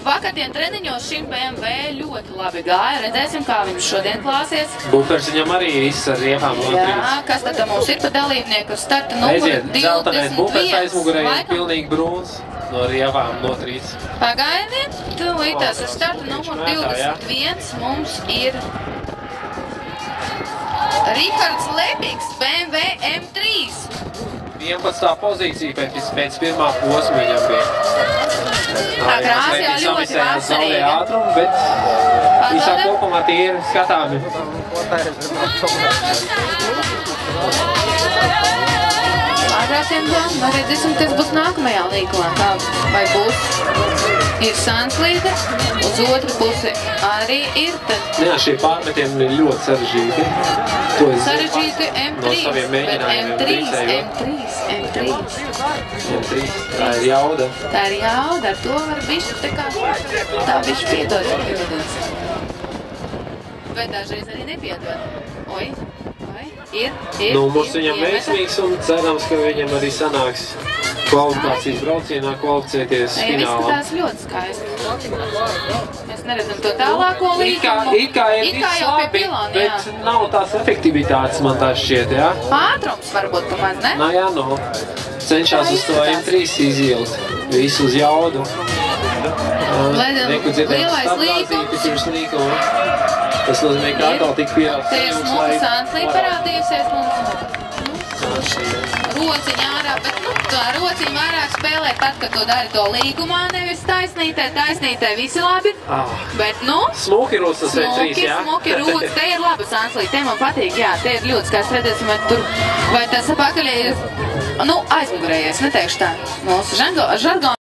Vakardien treniņos šim BMW ļoti labi gāja. Redzēsim, kā viņš šodien klāsies. Bufers viņam arī viss ar riepām notrīs. Jā, kas tad mums ir pa dalībnieku? Starta numuru 21. Zeltanais bufers aizmugurē ir pilnīgi brūns. No riepām notrīs. Pagaidiet, tūlītās ar starta numuru 21 mums ir Rihards Lepīgs, BMW M3. 11. pozīcija pēc pirmā posma viņam bija. Tā krāsa jau ļoti vasarīga. Ātrumu, bet visā kopumā tie ir skatāmi. Ātrākiem dām, redzēsim, kas būs nākamajā līkumā. Vai būs ir Sanslīde, uz otru pusi arī ir. Jā, šie pārmetieni ir ļoti sarežģīti. Sarežģīti M3, no saviem mēģinājumiem M3. Tā ir jauda. Tā ir jauda, ar to var bišķi tā bišķi piedod. Bet dažreiz arī nepiedod. Oi, ir. Numurs viņam veiksmīgs un cerams, ka viņam arī sanāks kvalifikācijas braucienā kvalificēties finālā. Izskatās ļoti skaisti. Mēs neredzam to tālāko līgumu. It kā ir viss labi, bet nav tās efektivitātes, man tā šķiet, jā? Ātrums varbūt pamaz, ne? Jā, cenšās uz to M3 izilt. Visu uz jaudu. Neku dzirdēt stabdāzīti pirms līguma. Tas nozīmē, ka atkal tik pierādz. Te ir smuka Sanslīde parādījusies mums. Rociņa ārā, bet tā rociņa vairāk spēlē tad, kad to dari to līgumā, nevis taisnītē visi labi. Bet, Smuki rots tas M3, jā? Smuki rots, te ir laba Sanslīde, te man patīk, jā, te ir ļoti skaisti, redzēsim, vai tas pakaļ ir, aizmugurējies, neteikšu tā, mūsu žargonā.